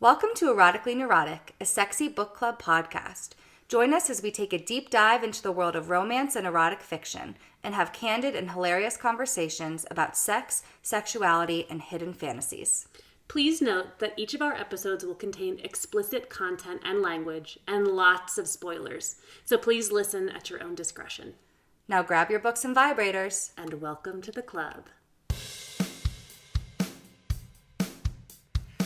Welcome to Erotically Neurotic, a sexy book club podcast. Join us as we take a deep dive into the world of romance and erotic fiction and have candid and hilarious conversations about sex, sexuality, and hidden fantasies. Please note that each of our episodes will contain explicit content and language and lots of spoilers, so please listen at your own discretion. Now grab your books and vibrators. And welcome to the club.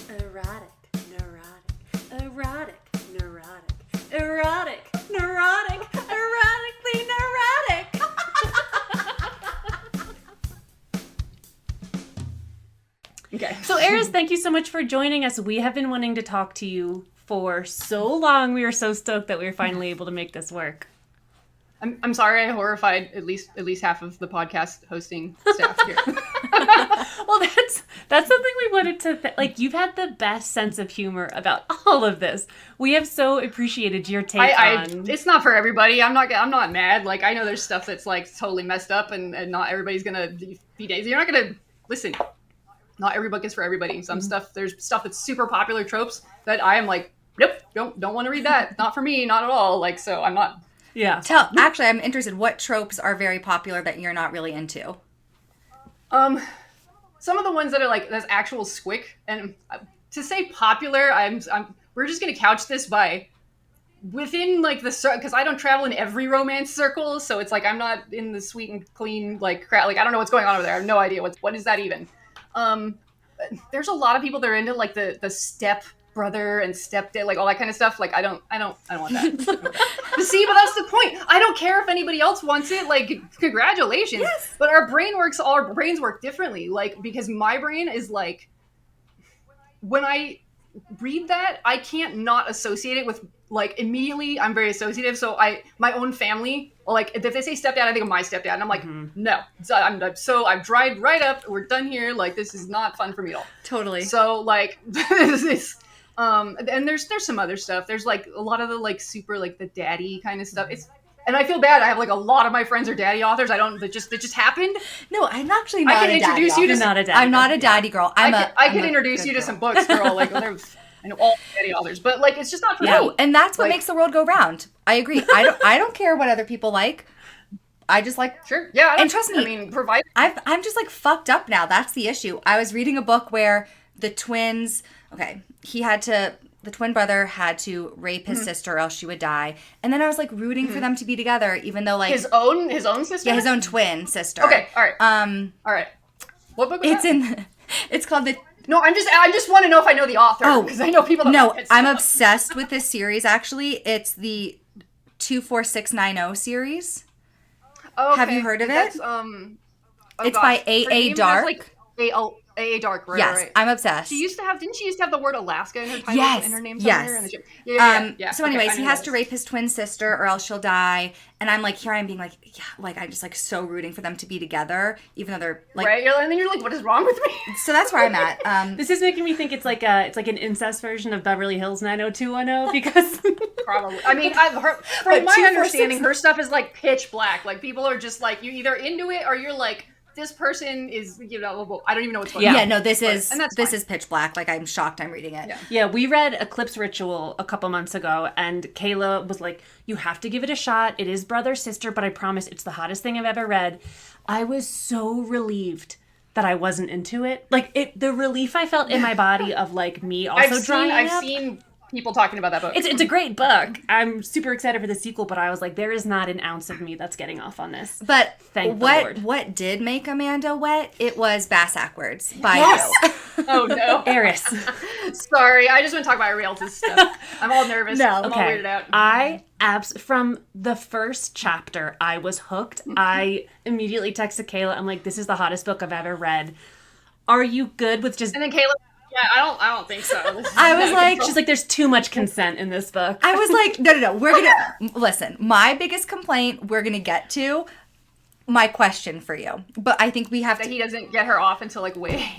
Erotic, neurotic, erotic, neurotic, erotic, neurotic, erotically neurotic. Okay. So Eris, thank you so much for joining us. We have been wanting to talk to you for so long. We are so stoked that we were finally able to make this work. I'm sorry I horrified at least half of the podcast hosting staff here. Well, that's something we wanted to like. You've had the best sense of humor about all of this. We have so appreciated your take on. It's not for everybody. I'm not mad. Like, I know there's stuff that's like totally messed up, and not everybody's gonna be daisy. You're not gonna listen. Not every book is for everybody. Some stuff, there's stuff that's super popular tropes that I am like, nope, don't want to read that. Not for me, not at all. Like, so I'm not. Yeah. Actually, I'm interested. What tropes are very popular that you're not really into? Some of the ones that are like that's actual squick, and to say popular, we're just gonna couch this by within like the because I don't travel in every romance circle, so it's like I'm not in the sweet and clean like crowd. Like I don't know what's going on over there. I have no idea what is that even. There's a lot of people that are into like the step brother and stepdad, like all that kind of stuff. Like I don't want that. But see, but that's the point. I don't care if anybody else wants it. Like, congratulations. Yes. But our brains work differently. Like, because my brain is like, when I read that, I can't not associate it with, like, immediately I'm very associative. So my own family, like, if they say stepdad, I think of my stepdad. And I'm like, no. So I've dried right up. We're done here. Like, this is not fun for me at all. Totally. So, like, and there's some other stuff. There's like a lot of the like super like the daddy kind of stuff. And I feel bad. I have like a lot of my friends are daddy authors. That just happened. No, I'm actually not a daddy. I'm not a daddy girl. I can introduce you to some books, girl. Like I know all daddy authors, but like it's just not for me. And that's what makes the world go round. I agree. I don't care what other people like. I just like sure, yeah. And trust me, I mean, provide. I'm just like fucked up now. That's the issue. I was reading a book where the twins. Okay, the twin brother had to rape his sister or else she would die. And then I was like rooting for them to be together, even though like his own sister. Yeah, his own twin sister. Okay, all right. What book was that? It's called the. No, I just want to know if I know the author because I know people. That no, I'm obsessed with this series. Actually, it's the 24690 series. Oh, okay. Have you heard of it? That's, it's by A.A. Dark. A.A. Dark, right? Yes, right. I'm obsessed. Didn't she used to have the word Alaska in her title? Yes, in her name yes. somewhere? Yeah. So anyways, he has to rape his twin sister or else she'll die. And I'm like, here I am being like, yeah, like I'm just like so rooting for them to be together, even though they're like, right. And then you're like, what is wrong with me? So that's where I'm at. This is making me think it's like an incest version of Beverly Hills 90210 because probably. I mean, from my understanding, her stuff is like pitch black. Like people are just like you either into it or you're like. This person is, I don't even know what's going on. Yeah, no, this is pitch black. Like, I'm shocked I'm reading it. Yeah, we read Eclipse Ritual a couple months ago, and Kayla was like, you have to give it a shot. It is brother, sister, but I promise it's the hottest thing I've ever read. I was so relieved that I wasn't into it. Like, the relief I felt in my body of, like, me also drying up. I've seen people talking about that book. It's a great book. I'm super excited for the sequel, but I was like, there is not an ounce of me that's getting off on this. But thank the Lord. What did make Amanda wet? It was Bass Ackwards by you. Oh no, Eris. Sorry, I just want to talk about Ariel's stuff. I'm all nervous. I'm all weirded out. From the first chapter, I was hooked. I immediately texted Kayla. I'm like, this is the hottest book I've ever read. Are you good with just? And then Kayla. Yeah, I don't think so. I was like, she's like, there's too much consent in this book. I was like, no. We're gonna listen. My biggest complaint we're gonna get to. My question for you, but I think we have that he doesn't get her off until like way.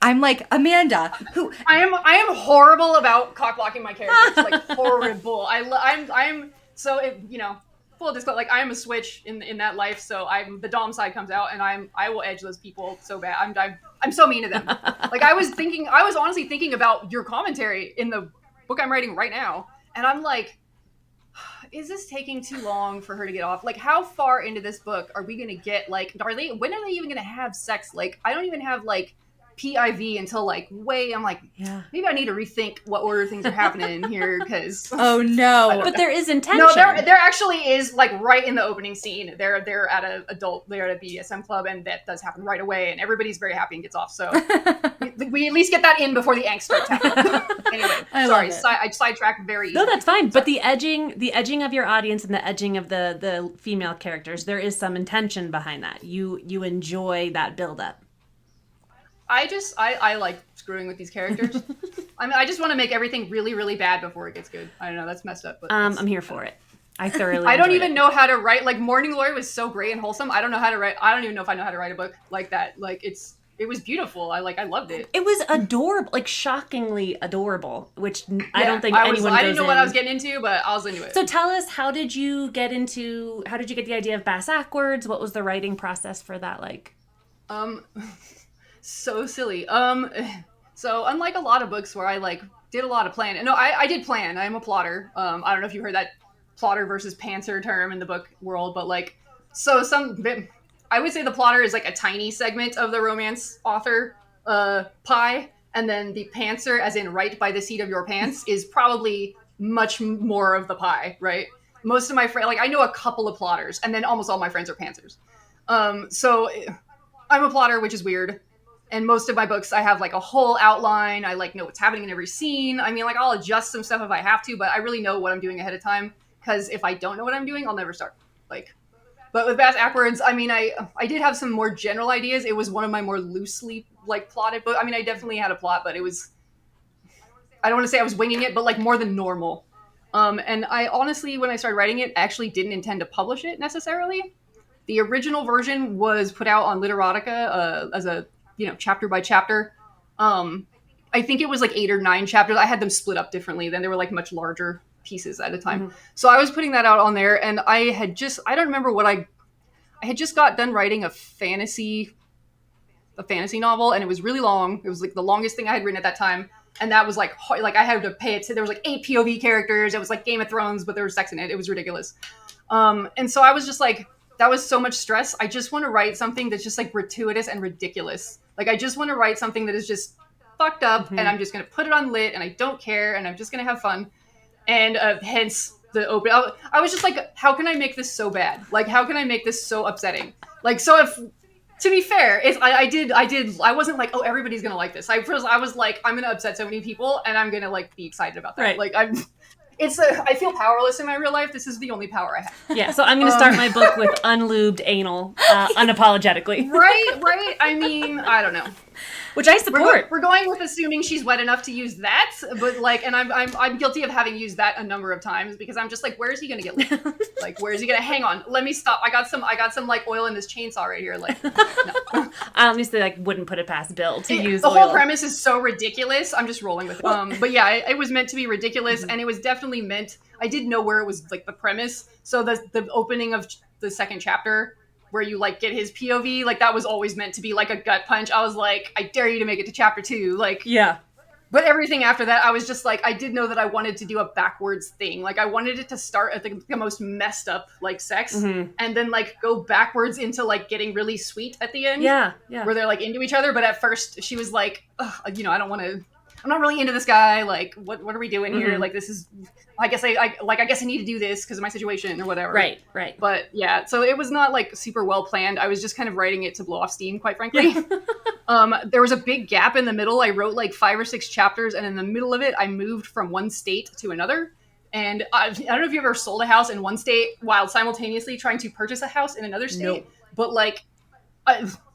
I'm like Amanda, who I am horrible about cock blocking my characters, like horrible. I'm so full disclosure, like I am a switch in that life, so the dom side comes out, and I will edge those people so bad. I'm so mean to them. Like I was honestly thinking about your commentary in the book I'm writing right now, and I'm like, is this taking too long for her to get off? Like, how far into this book are we gonna get? Like, when are they even gonna have sex? Like, I don't even have like PIV until like I'm like, maybe I need to rethink what order things are happening in here, because oh no, but there is intention. No, there actually is, like right in the opening scene. They're at they're at a BDSM club, and that does happen right away, and everybody's very happy and gets off. So we at least get that in before the angst starts happening. Anyway, sorry, I sidetracked very easily. No, that's fine. But the edging of your audience and the edging of the female characters, there is some intention behind that. You enjoy that buildup. I like screwing with these characters. I mean, I just want to make everything really, really bad before it gets good. I don't know, that's messed up. But I'm here for it. I thoroughly I don't even know how to write. Like, Morning Glory was so great and wholesome. I don't know how to write. I don't even know if I know how to write a book like that. Like, it was beautiful. I loved it. It was adorable, like shockingly adorable, which I don't think I didn't know what I was getting into, but I was into it. So tell us, how did you get the idea of Bass Ackwards? What was the writing process for that like? So silly. So unlike a lot of books where I like did a lot of planning. No, I did plan. I'm a plotter. I don't know if you heard that plotter versus pantser term in the book world, but like, so I would say the plotter is like a tiny segment of the romance author pie, and then the pantser, as in right by the seat of your pants, is probably much more of the pie, right? Most of my friends, like I know a couple of plotters, and then almost all my friends are pantsers. So I'm a plotter, which is weird. And most of my books, I have like a whole outline. I like know what's happening in every scene. I mean, like I'll adjust some stuff if I have to, but I really know what I'm doing ahead of time. Because if I don't know what I'm doing, I'll never start. Like, but with Bass Ackwards, I mean, I did have some more general ideas. It was one of my more loosely like plotted books. I mean, I definitely had a plot, but it was, I don't want to say I was winging it, but like more than normal. And I honestly, when I started writing it, actually didn't intend to publish it necessarily. The original version was put out on Literotica as a chapter by chapter. I think it was like 8 or 9 chapters. I had them split up differently. Then they were like much larger pieces at a time. Mm-hmm. So I was putting that out on there, and I don't remember what I had just got done writing a fantasy novel, and it was really long. It was like the longest thing I had written at that time. And that was like I had to pay it to, there was like 8 POV characters. It was like Game of Thrones, but there was sex in it. It was ridiculous. And so I was just like, that was so much stress. I just want to write something that's just like gratuitous and ridiculous. Like, I just want to write something that is just fucked up, mm-hmm. and I'm just going to put it on lit, and I don't care, and I'm just going to have fun. And hence the open. I was just like, how can I make this so bad? Like, how can I make this so upsetting? Like, so if, to be fair, I wasn't like, oh, everybody's going to like this. I was like, I'm going to upset so many people, and I'm going to like be excited about that. Right. Like, I feel powerless in my real life. This is the only power I have. Yeah, so I'm going to start my book with unlubed anal, unapologetically. Right. I mean, I don't know. Which I support. We're going with assuming she's wet enough to use that, but like, and I'm guilty of having used that a number of times, because I'm just like, where is he gonna get lit? Like, where is he gonna hang on? Let me stop. I got some like oil in this chainsaw right here. Like, no. I honestly like wouldn't put it past Bill to use the oil. whole premise is so ridiculous. I'm just rolling with it. But yeah, it was meant to be ridiculous, mm-hmm. and it was definitely meant. I did know where it was like the premise. So the opening of the second chapter, where you like get his POV, like that was always meant to be like a gut punch. I was like, I dare you to make it to chapter 2. Like, yeah. But everything after that, I was just like, I did know that I wanted to do a backwards thing. Like, I wanted it to start at the most messed up like sex, mm-hmm. and then like go backwards into like getting really sweet at the end. Yeah. Where they're like into each other. But at first she was like, I don't want to, I'm not really into this guy. Like, what are we doing here? Mm-hmm. Like, this is, I guess I need to do this because of my situation or whatever. Right. But yeah, so it was not like super well planned. I was just kind of writing it to blow off steam, quite frankly. There was a big gap in the middle. I wrote like 5 or 6 chapters, and in the middle of it, I moved from one state to another. And I don't know if you've ever sold a house in one state while simultaneously trying to purchase a house in another state. Nope. But like,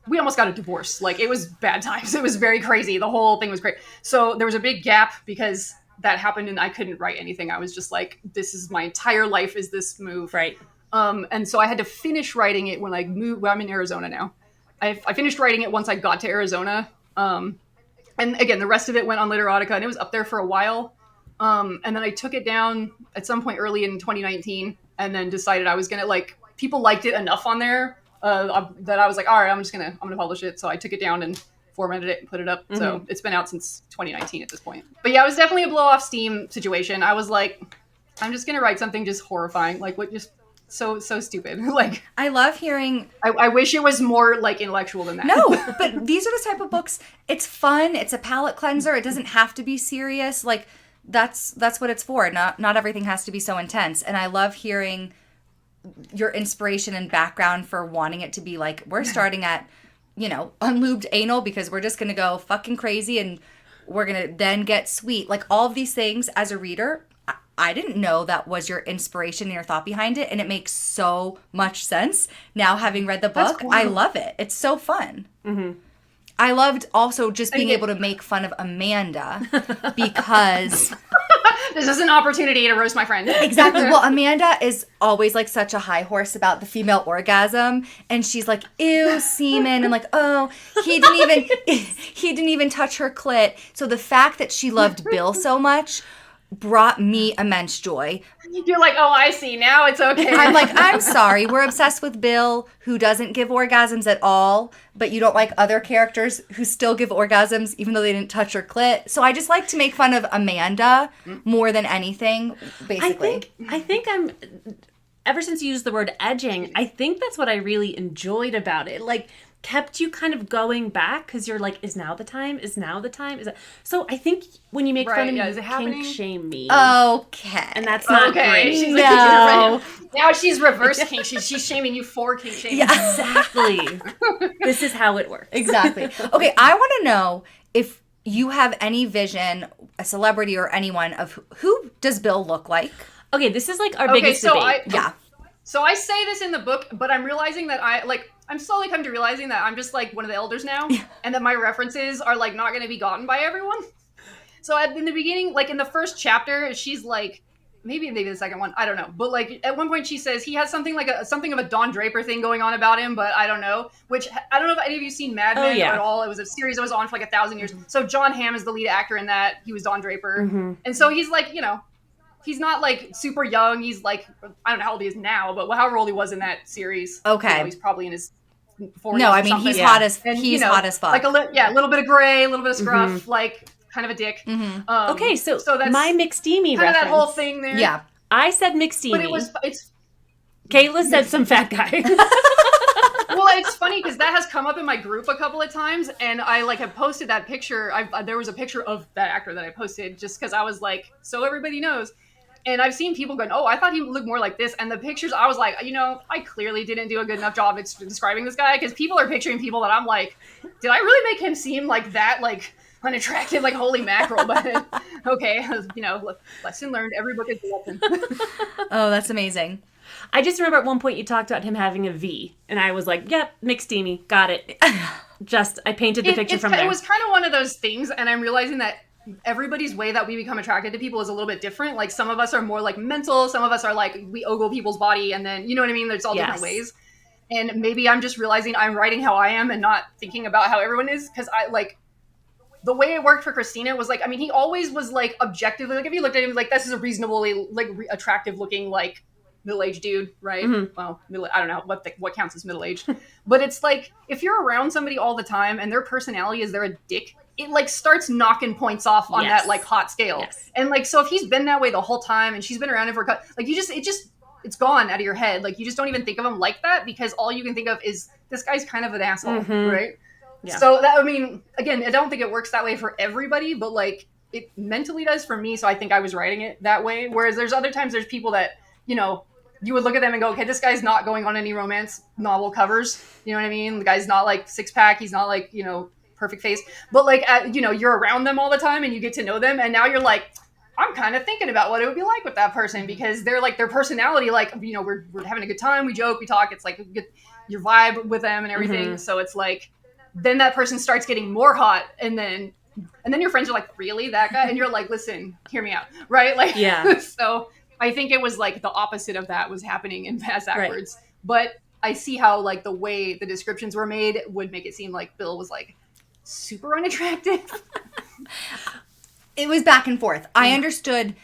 we almost got a divorce. Like, it was bad times. It was very crazy. The whole thing was great. So there was a big gap because that happened, and I couldn't write anything. I was just like, this is my entire life is this move. Right. And so I had to finish writing it when I moved. Well, I'm in Arizona now. I finished writing it once I got to Arizona. And again, the rest of it went on Literotica, and it was up there for a while. And then I took it down at some point early in 2019. and then decided I was gonna like people liked it enough on there that I was like, all right, I'm gonna publish it. So I took it down and formatted it and put it up. So it's been out since 2019 at this point. But yeah, it was definitely a blow off steam situation. I was like, I'm just gonna write something just horrifying, like what just so stupid. Like I love hearing. I wish it was more like intellectual than that. No, but these are the type of books. It's fun. It's a palate cleanser. It doesn't have to be serious. Like that's what it's for. Not everything has to be so intense. And I love hearing your inspiration and background for wanting it to be like, we're starting at, unlubed anal because we're just going to go fucking crazy and we're going to then get sweet. Like all of these things as a reader, I didn't know that was your inspiration and your thought behind it. And it makes so much sense now having read the book. Cool. I love it. It's so fun. Mm-hmm. I loved also just being able to make fun of Amanda because... This is an opportunity to roast my friend. Exactly. Well, Amanda is always like such a high horse about the female orgasm, and she's like, "Ew, semen," and like, "Oh, he didn't even touch her clit." So the fact that she loved Bill so much brought me immense joy. You're like, oh, I see. Now it's okay. I'm like, I'm sorry. We're obsessed with Bill, who doesn't give orgasms at all, but you don't like other characters who still give orgasms even though they didn't touch her clit. So I just like to make fun of Amanda more than anything, basically. I think I'm... Ever since you used the word edging, I think that's what I really enjoyed about it. Like, kept you kind of going back because you're like, is now the time? Is now the time? Is it? So I think when you make fun of me, you kink shame me. Okay. And that's not great. She's no. Now she's reverse kink. She's shaming you for kink shaming. Yeah. Exactly. This is how it works. Exactly. Okay, I want to know if you have any vision, a celebrity or anyone, of who does Bill look like? Okay, this is like our biggest debate. So I say this in the book, but I'm realizing that I'm slowly coming to realizing that I'm just like one of the elders now, and that my references are like not going to be gotten by everyone. So in the beginning, like in the first chapter, she's like, maybe the second one, I don't know, but like at one point she says he has something like something of a Don Draper thing going on about him, but I don't know. Which I don't know if any of you seen Mad Men at all. It was a series that was on for like 1,000 years. So John Hamm is the lead actor in that. He was Don Draper, and so he's like, he's not like super young. He's like, I don't know how old he is now, but however old he was in that series. Okay. He's probably in his 40s. No, I mean, he's hot as hot as fuck. Like a little bit of gray, a little bit of scruff, like kind of a dick. Okay, so that's my McSteamy kind reference. of that whole thing there. Yeah. I said McSteamy. But it's Kayla said some fat guy. Well, it's funny because that has come up in my group a couple of times, and I like have posted that picture. There was a picture of that actor that I posted just because I was like, so everybody knows. And I've seen people going, oh, I thought he would look more like this. And the pictures, I was like, I clearly didn't do a good enough job describing this guy because people are picturing people that I'm like, did I really make him seem like that, like unattractive, like holy mackerel? But okay, lesson learned. Every book is a lesson. Oh, that's amazing. I just remember at one point you talked about him having a V, and I was like, yep, McSteamy, got it. I painted the picture from there. It was kind of one of those things, and I'm realizing that everybody's way that we become attracted to people is a little bit different. Like some of us are more like mental, some of us are like we ogle people's body, and then you know what I mean, there's all different ways. And maybe I'm just realizing I'm writing how I am and not thinking about how everyone is, because I like the way it worked for Christina was like, I mean, he always was like objectively, like if you looked at him like this is a reasonably like attractive looking like middle-aged dude, right? Well, I don't know what counts as middle-aged, but it's like if you're around somebody all the time and their personality is they're a dick, it like starts knocking points off on that like hot scale. And like, so if he's been that way the whole time and she's been around him for like it's gone out of your head. Like you just don't even think of him like that because all you can think of is this guy's kind of an asshole, right? Yeah. So that, I mean, again, I don't think it works that way for everybody, but like it mentally does for me. So I think I was writing it that way. Whereas there's other times there's people that, you would look at them and go, okay, this guy's not going on any romance novel covers. You know what I mean? The guy's not like six pack. He's not like, perfect face. But like, you're around them all the time and you get to know them. And now you're like, I'm kind of thinking about what it would be like with that person because they're like their personality, like, we're having a good time. We joke, we talk. It's like your vibe with them and everything. So it's like, then that person starts getting more hot and then your friends are like, really, that guy? And you're like, listen, hear me out. Right? Like, yeah. So I think it was like the opposite of that was happening in Bass Ackwards. Right. But I see how like the way the descriptions were made would make it seem like Bill was like super unattractive. It was back and forth. I understood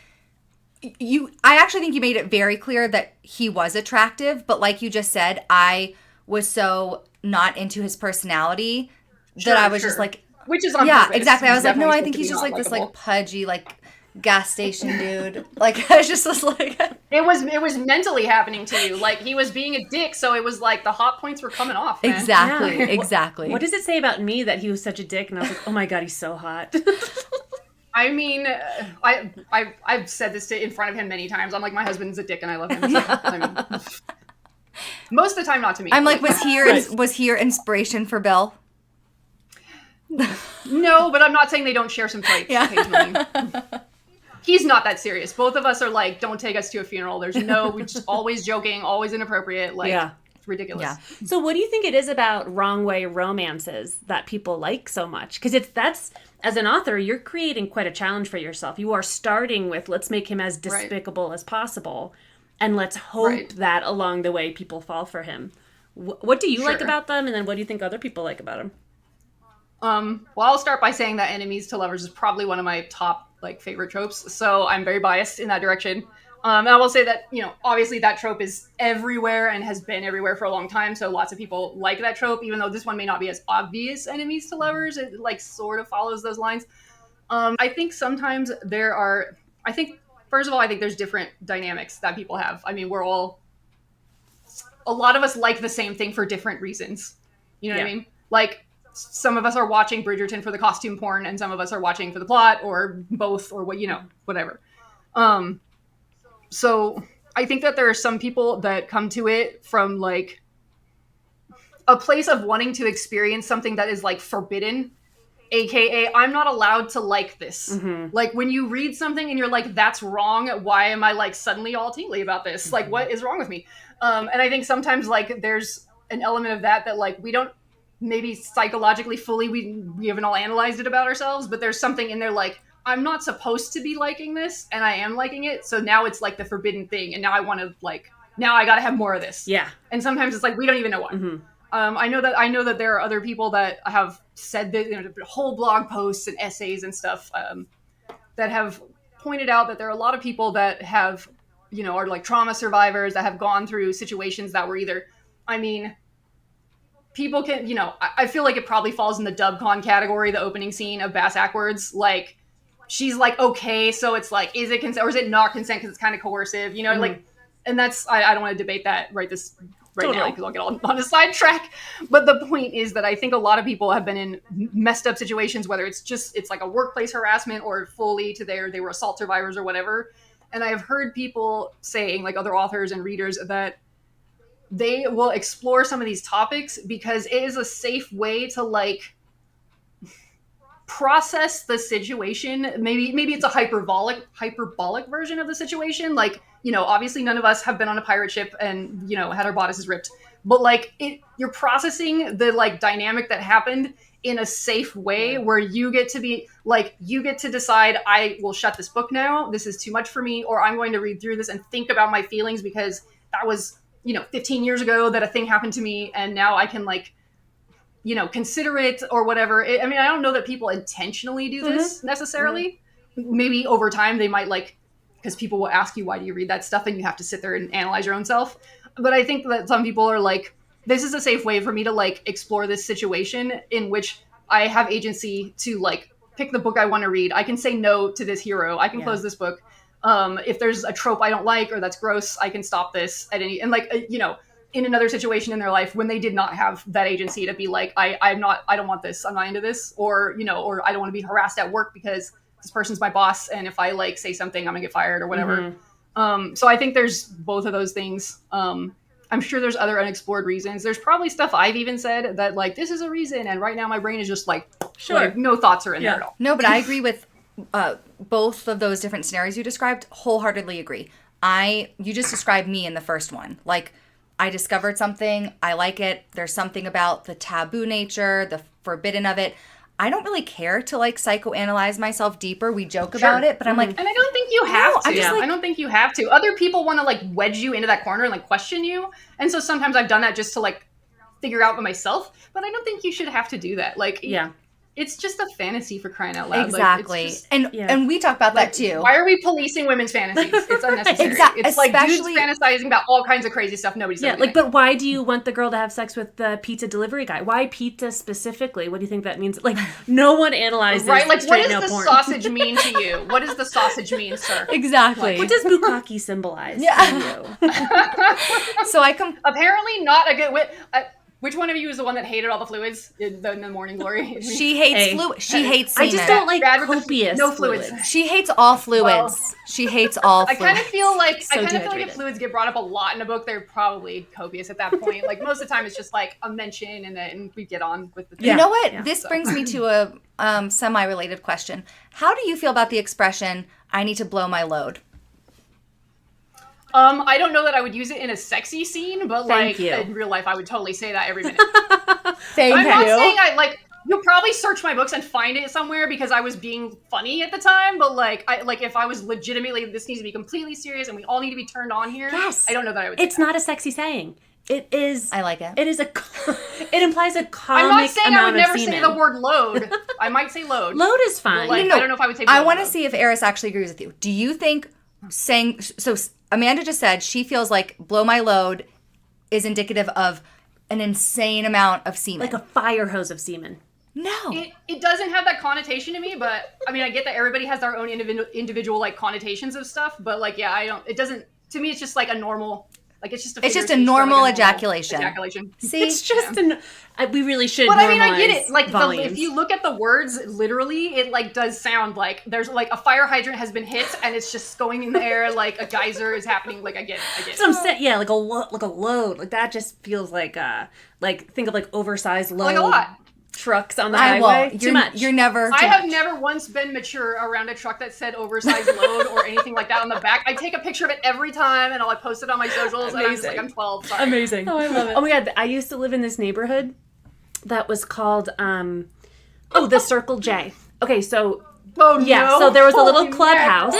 I actually think you made it very clear that he was attractive, but like you just said, I was so not into his personality that I was just like, which is on yeah, purpose. exactly. I was like, no, Definitely I think supposed to he's be just not like this likable. like pudgy like gas station dude. Like I just was like, It was mentally happening to you. Like he was being a dick, so it was like the hot points were coming off, man. exactly, Yeah. exactly. What does it say about me that he was such a dick? And I was like, oh my God, he's so hot. I mean, I've said this in front of him many times. I'm like, my husband's a dick and I love him. So, I mean, most of the time, not to me. I'm like, was here inspiration for Bill? No, but I'm not saying they don't share some traits occasionally. He's not that serious. Both of us are like, don't take us to a funeral. There's we're just always joking, always inappropriate. Like, it's ridiculous. Yeah. So what do you think it is about wrong way romances that people like so much? Because that's as an author, you're creating quite a challenge for yourself. You are starting with, let's make him as despicable as possible, and let's hope that along the way people fall for him. What do you like about them, and then what do you think other people like about him? Well, I'll start by saying that enemies to lovers is probably one of my top like favorite tropes. So I'm very biased in that direction. And I will say that, obviously that trope is everywhere and has been everywhere for a long time. So lots of people like that trope, even though this one may not be as obvious enemies to lovers. It like sort of follows those lines. I think sometimes first of all, I think there's different dynamics that people have. I mean, a lot of us like the same thing for different reasons. You know what I mean? Like, some of us are watching Bridgerton for the costume porn, and some of us are watching for the plot, or both, or whatever. So I think that there are some people that come to it from like a place of wanting to experience something that is like forbidden, aka I'm not allowed to like this. Mm-hmm. Like when you read something and you're like, that's wrong, why am I like suddenly all tingly about this? Mm-hmm. Like, what is wrong with me? And I think sometimes like there's an element of that like we don't maybe psychologically fully we haven't all analyzed it about ourselves, but there's something in there like, I'm not supposed to be liking this and I am liking it, so now it's like the forbidden thing, and now I want to like, now I gotta have more of this. Yeah. And sometimes it's like we don't even know why. Mm-hmm. I know that there are other people that have said that, whole blog posts and essays and stuff that have pointed out that there are a lot of people that have, are like trauma survivors that have gone through situations that were either, people can, I feel like it probably falls in the dubcon category, the opening scene of Bass Ackwards. Like, she's like, okay, so it's like, is it consent or is it not consent because it's kind of coercive, mm-hmm. Like, and that's, I don't want to debate that right now because I'll get on a sidetrack. But the point is that I think a lot of people have been in messed up situations, whether it's like a workplace harassment or fully they were assault survivors or whatever. And I've heard people saying, like other authors and readers, that they will explore some of these topics because it is a safe way to like process the situation. Maybe it's a hyperbolic version of the situation. Like, obviously none of us have been on a pirate ship and, had our bodices ripped, but like you're processing the like dynamic that happened in a safe way where you get to be like, you get to decide, I will shut this book now. This is too much for me. Or I'm going to read through this and think about my feelings because that was, 15 years ago that a thing happened to me. And now I can like, consider it or whatever. I don't know that people intentionally do this mm-hmm. necessarily. Mm-hmm. Maybe over time they might like, because people will ask you, why do you read that stuff? And you have to sit there and analyze your own self. But I think that some people are like, this is a safe way for me to like explore this situation in which I have agency to like pick the book I want to read. I can say no to this hero. I can close this book. If there's a trope I don't like or that's gross, I can stop this at any, and like, in another situation in their life when they did not have that agency to be like, I don't want this. I'm not into this. Or, or I don't want to be harassed at work because this person's my boss. And if I like say something, I'm gonna get fired or whatever. Mm-hmm. So I think there's both of those things. I'm sure there's other unexplored reasons. There's probably stuff I've even said that like, this is a reason. And right now my brain is just like, like no thoughts are in there at all. No, but I agree with both of those different scenarios you described. Wholeheartedly agree. You just described me in the first one. Like, I discovered something. I like it. There's something about the taboo nature, the forbidden of it. I don't really care to like psychoanalyze myself deeper. We joke about it, but I'm like, and I don't think you have to. Like, I don't think you have to. Other people want to like wedge you into that corner and like question you. And so sometimes I've done that just to like figure out myself, but I don't think you should have to do that. Like, it's just a fantasy for crying out loud. Exactly. Like, it's just, and we talk about that too. Why are we policing women's fantasies? It's unnecessary. Exactly. It's like dudes fantasizing about all kinds of crazy stuff nobody's done. Like, but why do you want the girl to have sex with the pizza delivery guy? Why pizza specifically? What do you think that means? Like, no one analyzes. Right, like, what does the porn. sausage mean to you? What does the sausage mean, sir? Exactly. What does bukkake symbolize to you? So apparently not a good... Which one of you is the one that hated all the fluids in the Morning Glory? She hates fluids. She hates semen. I just don't like copious no fluids. She hates all fluids. Well, she hates all fluids. I kind of feel like dehydrated. if fluids get brought up a lot in a book, they're probably copious at that point. Like most of the time, it's just like a mention, and then we get on with the thing. You know what? Yeah. This brings me to a semi-related question. How do you feel about the expression, I need to blow my load? I don't know that I would use it in a sexy scene, but in real life, I would totally say that every minute. I'm not saying you'll probably search my books and find it somewhere because I was being funny at the time, but if I was legitimately, this needs to be completely serious and we all need to be turned on here. Yes. I don't know that I would. It's not a sexy saying. It is. I like it. It is it implies a comic I'm not saying I would never semen. say the word load. I might say load. Load is fine. I don't know if I would say. I want to see if Eris actually agrees with you. Do you think saying so? Amanda just said she feels like blow my load is indicative of an insane amount of semen. Like a fire hose of semen. No. It doesn't have that connotation to me, but I mean, I get that everybody has their own individual like connotations of stuff, but it doesn't, to me, it's just like a normal, like it's just a normal ejaculation. See? It's just we really should. But I mean, I get it. Like, volumes. if you look at the words literally, it like does sound like there's like a fire hydrant has been hit and it's just going in the air, like a geyser is happening. Like I get it. So I'm saying, like a load, like that just feels like think of like oversized load. Like a lot. Trucks on the highway. Too much. You're never. I have never once been mature around a truck that said oversized load or anything like that on the back. I take a picture of it every time and I'll like post it on my socials. And I'm just like, I'm 12. Sorry. Amazing. Oh, I love it. Oh my god, I used to live in this neighborhood that was called the Circle J. Okay, so so there was a little clubhouse,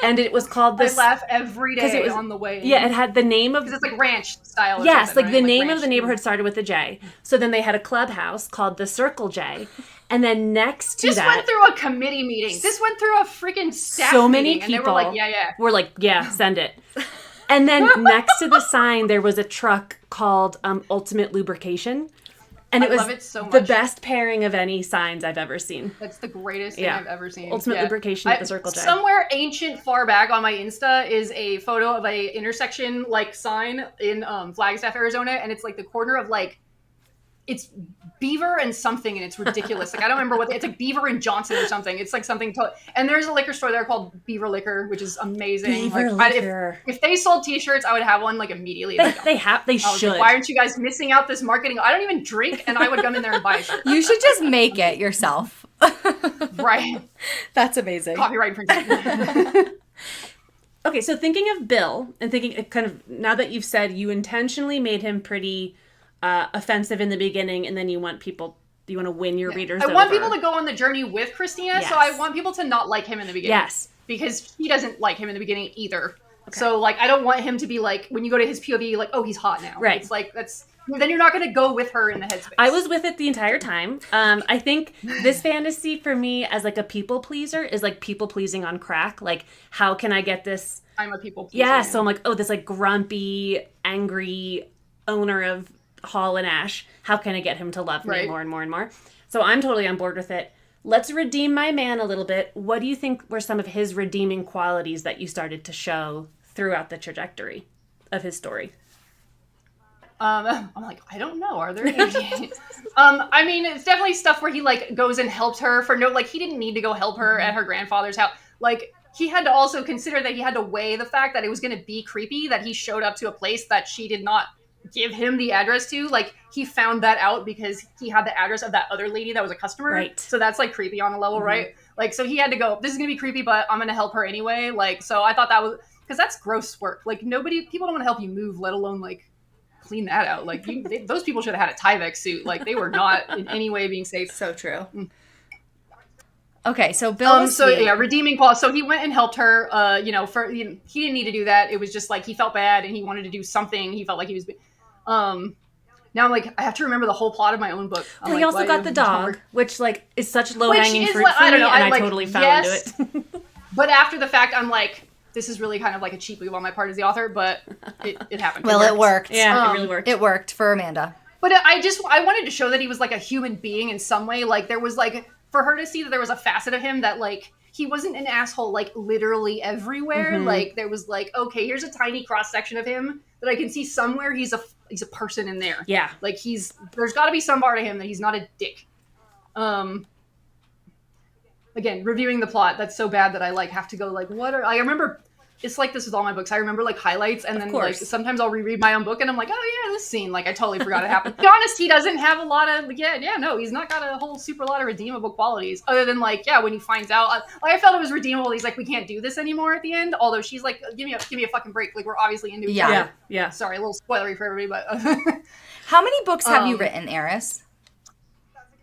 and it was called I laugh every day on the way. Yeah, it had the name of... Because it's like ranch style. Yes, like the name ranch of the neighborhood started with a J. So then they had a clubhouse called the Circle J, and then next to this that... This went through a committee meeting. This went through a freaking staff so many meeting, people and they were like, We're like, yeah, send it. And then next to the sign, there was a truck called Ultimate Lubrication. And it was love it so much. The best pairing of any signs I've ever seen. That's the greatest thing I've ever seen. Ultimate Lubrication at the Circle J. Somewhere ancient far back on my Insta is a photo of a intersection like sign in Flagstaff, Arizona, and it's like the corner of like it's Beaver and something, and it's ridiculous. Like I don't remember it's like Beaver and Johnson or something. It's like something and there's a liquor store there called Beaver Liquor, which is amazing. Beaver Liquor. If they sold T-shirts, I would have one like immediately. They should. Like, why aren't you guys missing out this marketing? I don't even drink, and I would come in there and buy a shirt. You should just make it yourself. Right. That's amazing. Copyright infringement. Okay, so thinking of Bill and thinking kind of now that you've said you intentionally made him pretty offensive in the beginning, and then you want to win your readers over. I want people to go on the journey with Christina, so I want people to not like him in the beginning. Yes. Because he doesn't like him in the beginning either. Okay. So, like, I don't want him to be like, when you go to his POV, like, oh, he's hot now. Right. It's like, then you're not going to go with her in the headspace. I was with it the entire time. I think this fantasy for me as like a people pleaser is like people pleasing on crack. Like, how can I get this? I'm a people pleaser. Yeah, so I'm like, oh, this like grumpy, angry owner of Hall and Ash. How can I get him to love me more and more and more? So I'm totally on board with it. Let's redeem my man a little bit. What do you think were some of his redeeming qualities that you started to show throughout the trajectory of his story? I'm like, I don't know. Are there any? I mean, it's definitely stuff where he like goes and helps her he didn't need to go help her at her grandfather's house. Like, he had to also consider that he had to weigh the fact that it was going to be creepy that he showed up to a place that she did not give him the address to. Like, he found that out because he had the address of that other lady that was a customer. Right. So that's like creepy on a level, right? Like, so he had to go, this is gonna be creepy, but I'm gonna help her anyway. Like, so I thought that was, because that's gross work. Like, people don't want to help you move, let alone like clean that out. Like, those people should have had a Tyvek suit. Like, they were not in any way being safe. So true. Okay, so Bill was redeeming quality. So he went and helped her. He didn't need to do that. It was just like he felt bad and he wanted to do something. He felt like he was. now I'm like, I have to remember the whole plot of my own book. I'm Well, like, he also why got the is this dog, homework? which like is such low hanging Which is fruit like, for I don't me, know, and I like, totally fell yes, into it. But after the fact, I'm like, this is really kind of like a cheap move on my part as the author, but it happened. Well, it worked. Yeah, it really worked. It worked for Amanda. But I wanted to show that he was like a human being in some way. Like there was like, for her to see that there was a facet of him that like, he wasn't an asshole like literally everywhere. Mm-hmm. Like there was like, okay, here's a tiny cross section of him that I can see somewhere he's a person in there. Yeah. Like there's got to be some part of him that he's not a dick. Again, reviewing the plot, that's so bad that I like have to go like, I remember, it's like this with all my books. I remember like highlights, and then like sometimes I'll reread my own book and I'm like, oh yeah, this scene, like I totally forgot it happened. To be honest, he doesn't have a lot of no, he's not got a whole super lot of redeemable qualities other than like when he finds out, like I felt it was redeemable. He's like, we can't do this anymore at the end. Although she's like, give me a fucking break. Like we're obviously into each other. Yeah. Sorry, a little spoilery for everybody, but How many books have you written, Eris?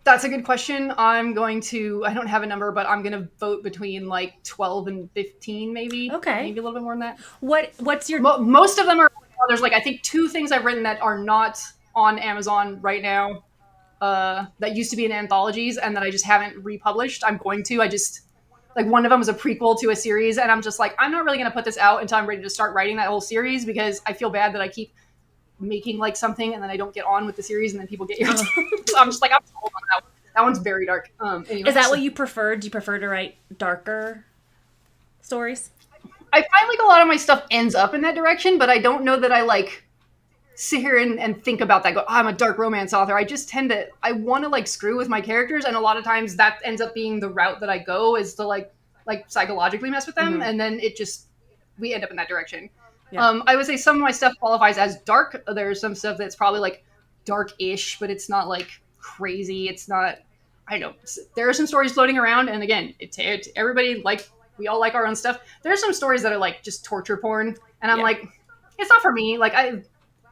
That's a good question. I don't have a number, but I'm going to vote between like 12 and 15 maybe. Okay. Maybe a little bit more than that. What's your... Most of them are, there's like, I think 2 things I've written that are not on Amazon right now that used to be in anthologies and that I just haven't republished. I'm going to. Like one of them is a prequel to a series and I'm just like, I'm not really going to put this out until I'm ready to start writing that whole series because I feel bad that I keep making like something and then I don't get on with the series and then people get yours. So I'm just like, I'm sold on that one. That one's very dark. Anyways. Is that what you prefer? Do you prefer to write darker stories? I find like a lot of my stuff ends up in that direction, but I don't know that I like sit here and think about that. Go, I'm a dark romance author. I just I want to like screw with my characters. And a lot of times that ends up being the route that I go is to like psychologically mess with them. Mm-hmm. And then we end up in that direction. Yeah. I would say some of my stuff qualifies as dark. There's some stuff that's probably like dark-ish, but it's not like crazy. It's not, I don't know. There are some stories floating around. And again, everybody, like, we all like our own stuff. There are some stories that are like just torture porn. And I'm like, it's not for me. Like,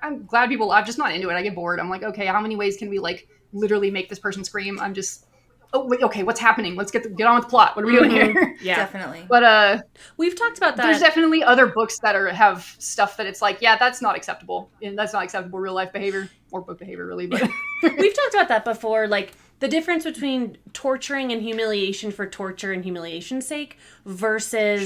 I'm glad people, I'm just not into it. I get bored. I'm like, okay, how many ways can we like literally make this person scream? I'm just, oh, wait, okay, what's happening? Let's get on with the plot. What are we doing here? Yeah, definitely. But we've talked about that. There's definitely other books that have stuff that it's like, yeah, that's not acceptable. And that's not acceptable real life behavior or book behavior, really. But we've talked about that before, like the difference between torturing and humiliation for torture and humiliation's sake versus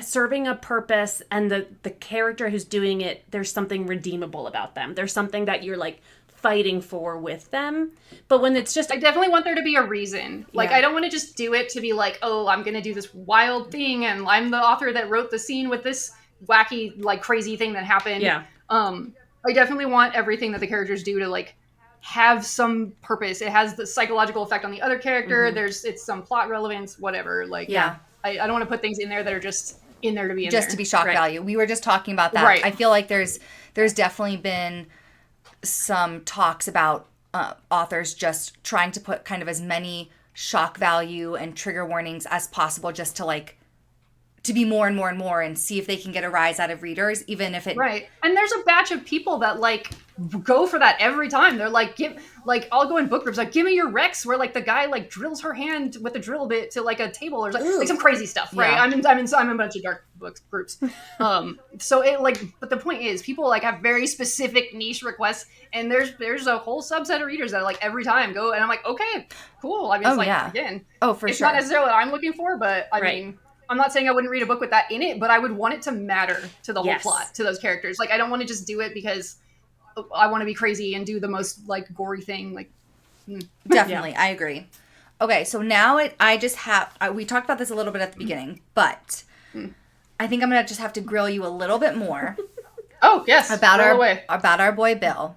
serving a purpose and the character who's doing it. There's something redeemable about them. There's something that you're like fighting for with them. But when it's just, I definitely want there to be a reason. Like, I don't want to just do it to be like, oh, I'm going to do this wild thing and I'm the author that wrote the scene with this wacky, like, crazy thing that happened. Yeah. I definitely want everything that the characters do to, like, have some purpose. It has the psychological effect on the other character. Mm-hmm. It's some plot relevance, whatever. Like, I don't want to put things in there that are just in there to be in there. Just to be shock value. We were just talking about that. Right. I feel like there's definitely been some talks about authors just trying to put kind of as many shock value and trigger warnings as possible just to like to be more and more and more and see if they can get a rise out of readers, even if it... Right. And there's a batch of people that like go for that every time. They're like, I'll go in book groups, like, give me your Rex, where like the guy like drills her hand with a drill bit to like a table or like some crazy stuff, right? Yeah. I'm in a bunch of dark books groups. So it like, but the point is people like have very specific niche requests and there's a whole subset of readers that like every time go and I'm like, okay, cool. I mean, it's again, it's not necessarily what I'm looking for, but I mean, I'm not saying I wouldn't read a book with that in it, but I would want it to matter to the whole plot, to those characters. Like, I don't want to just do it because I want to be crazy and do the most, like, gory thing. Like, Definitely. I agree. Okay, so now we talked about this a little bit at the beginning, but I think I'm going to just have to grill you a little bit more. Oh, yes. About our boy Bill.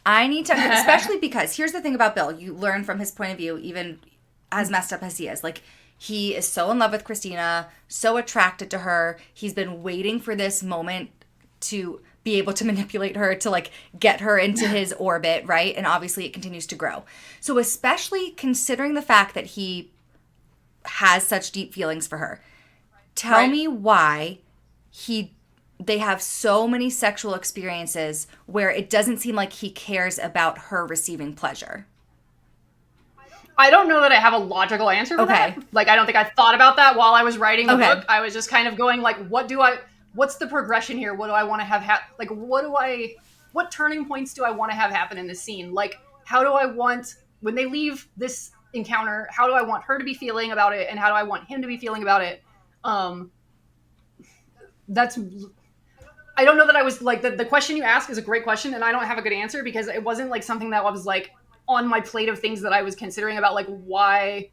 I need to, especially because here's the thing about Bill. You learn from his point of view, even as messed up as he is. Like, he is so in love with Christina, so attracted to her. He's been waiting for this moment to be able to manipulate her, to like get her into his orbit, right? And obviously it continues to grow. So especially considering the fact that he has such deep feelings for her, tell me why they have so many sexual experiences where it doesn't seem like he cares about her receiving pleasure. I don't know that I have a logical answer for that. Like, I don't think I thought about that while I was writing the book. I was just kind of going, like, what's the progression here? What do I want to have like, what do I what turning points do I want to have happen in this scene? Like, how do I want, when they leave this encounter, how do I want her to be feeling about it, and how do I want him to be feeling about it? That's, I don't know that I was like, the question you ask is a great question, and I don't have a good answer because it wasn't like something that was like on my plate of things that I was considering about like why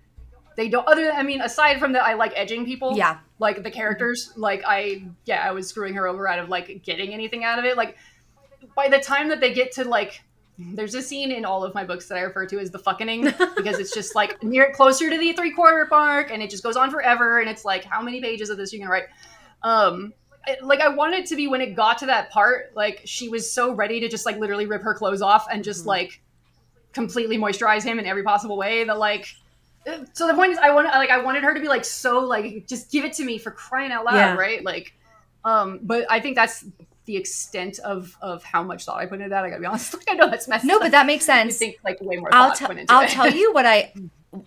they don't, other than, I mean, aside from that, I like edging people. Yeah. Like the characters, like I was screwing her over out of like getting anything out of it. Like by the time that they get to like, there's a scene in all of my books that I refer to as the fucking, because it's just like closer to the 3/4 mark, and it just goes on forever, and it's like, how many pages of this you can write? Like I wanted it to be when it got to that part, like she was so ready to just like literally rip her clothes off and just like completely moisturize him in every possible way that like, so the point is I wanted her to be like, so like, just give it to me, for crying out loud. Right. Like, but I think that's the extent of how much thought I put into that. I gotta be honest. Like, I know that's messed up. No, but that makes sense. You think like way more thought went into it.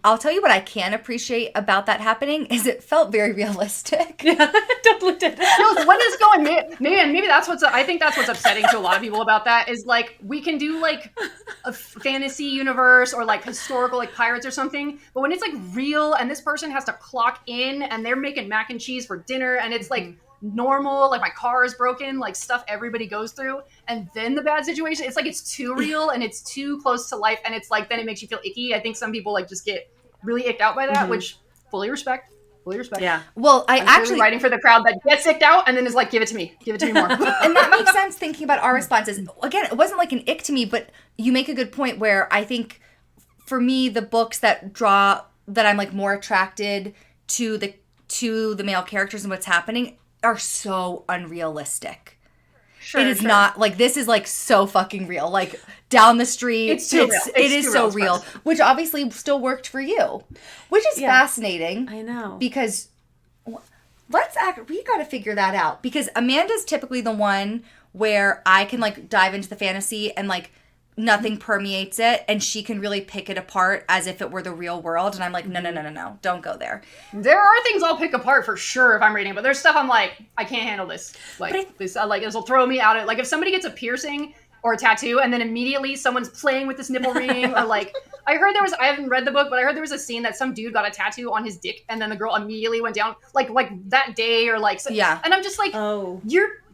I'll tell you what I can appreciate about that happening is it felt very realistic. Yeah, totally did. No, what is going? Maybe that's I think that's what's upsetting to a lot of people about that is like we can do like a fantasy universe or like historical like pirates or something, but when it's like real and this person has to clock in and they're making mac and cheese for dinner and it's like normal, like my car is broken, like stuff everybody goes through, and then the bad situation, it's like it's too real and it's too close to life, and it's like then it makes you feel icky. I think some people like just get really icked out by that, which fully respect. Yeah. Well, I'm actually writing for the crowd that gets icked out and then is like, give it to me more. And that makes sense thinking about our responses. Again, it wasn't like an ick to me, but you make a good point where I think for me the books that I'm like more attracted to the male characters and what's happening are so unrealistic. Sure, it is not like, this is like so fucking real. Like down the street, it is so real, which obviously still worked for you, which is fascinating. I know, because we got to figure that out, because Amanda's typically the one where I can like dive into the fantasy and like nothing permeates it, and she can really pick it apart as if it were the real world, and I'm like, no, don't go there. There are things I'll pick apart for sure if I'm reading, but there's stuff I'm like, I can't handle this. Like this will throw me out. Like if somebody gets a piercing or a tattoo and then immediately someone's playing with this nipple ring, or like I haven't read the book, but I heard there was a scene that some dude got a tattoo on his dick and then the girl immediately went down like that day, or like so, and I'm just like,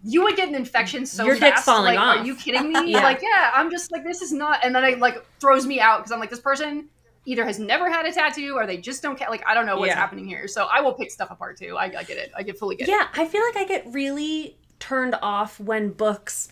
you would get an infection so your fast. Dick's falling like, off. Are you kidding me? Like, I'm just like, this is not. And then it like throws me out because I'm like, this person either has never had a tattoo or they just don't care. Like, I don't know what's happening here. So I will pick stuff apart too. I get it. I fully get it. Yeah, I feel like I get really turned off when books.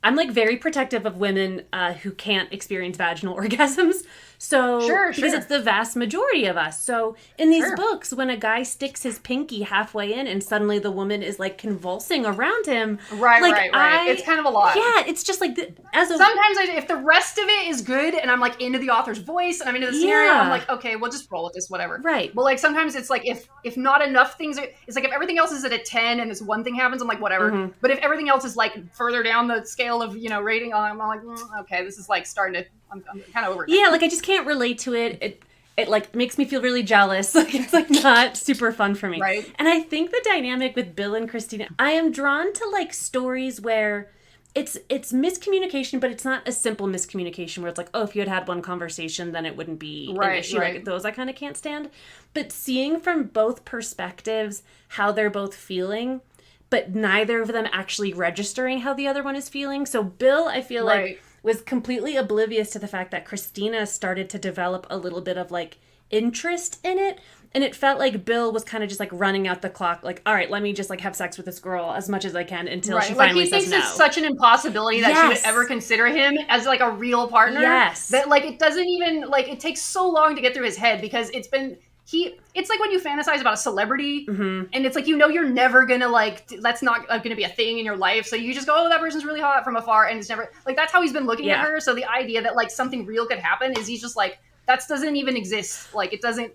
I'm like very protective of women who can't experience vaginal orgasms. So, because it's the vast majority of us. So, in these books, when a guy sticks his pinky halfway in and suddenly the woman is like convulsing around him. Right. It's kind of a lot. Yeah, it's just like, sometimes if the rest of it is good and I'm like into the author's voice and I'm into the scenario, I'm like, okay, we'll just roll with this, whatever. Right. But like sometimes it's like, if not enough things it's like if everything else is at a 10 and this one thing happens, I'm like, whatever. Mm-hmm. But if everything else is like further down the scale of, rating, I'm like, okay, this is like starting to, I'm kind of over it. Yeah, like I just can't relate to it. It like makes me feel really jealous. Like it's like not super fun for me. Right. And I think the dynamic with Bill and Christina, I am drawn to like stories where it's miscommunication, but it's not a simple miscommunication where it's like, oh, if you had one conversation, then it wouldn't be an issue. Right. Like those I kind of can't stand. But seeing from both perspectives how they're both feeling, but neither of them actually registering how the other one is feeling. So Bill, I feel like, was completely oblivious to the fact that Christina started to develop a little bit of like interest in it. And it felt like Bill was kind of just like running out the clock. Like, all right, let me just like have sex with this girl as much as I can until she finally says no. He thinks it's such an impossibility that she would ever consider him as like a real partner. Yes. That like, it doesn't even like, it takes so long to get through his head because it's like when you fantasize about a celebrity and it's like, you're never gonna like, that's not gonna be a thing in your life. So you just go, oh, that person's really hot from afar. And it's never like, that's how he's been looking at her. So the idea that like something real could happen is he's just like, that doesn't even exist. Like it doesn't.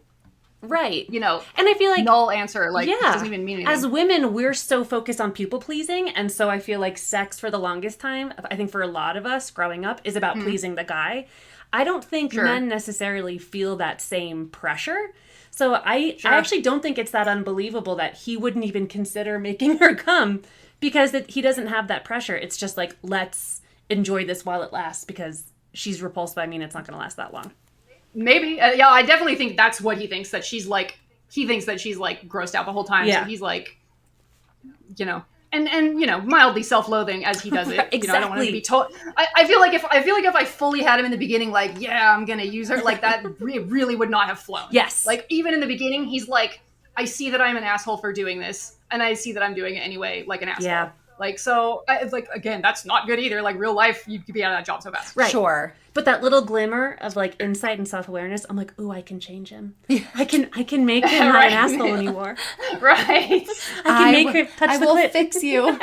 Right. And I feel like null answer. Like it doesn't even mean anything. As women, we're so focused on people pleasing. And so I feel like sex for the longest time, I think for a lot of us growing up, is about pleasing the guy. I don't think men necessarily feel that same pressure. So I actually don't think it's that unbelievable that he wouldn't even consider making her come because he doesn't have that pressure. It's just like, let's enjoy this while it lasts because she's repulsed by me and it's not going to last that long. Maybe. Yeah, I definitely think that's what he thinks, that she's like, he thinks that she's like grossed out the whole time. Yeah. So he's like, you know, and you know, mildly self-loathing as he does it. Exactly. You know, I don't want him to be told. I feel like if I fully had him in the beginning, like, yeah, I'm gonna use her, like that really would not have flown. Yes. Like even in the beginning, he's like, I see that I'm an asshole for doing this, and I see that I'm doing it anyway, like an asshole. Yeah. Like, so it's like, again, that's not good either. Like real life, you could be out of that job so fast. Right. Sure. But that little glimmer of like insight and self-awareness, I'm like, ooh, I can change him. I can make him not Right. an asshole anymore. Right. I can make her touch I the will clit. fix you.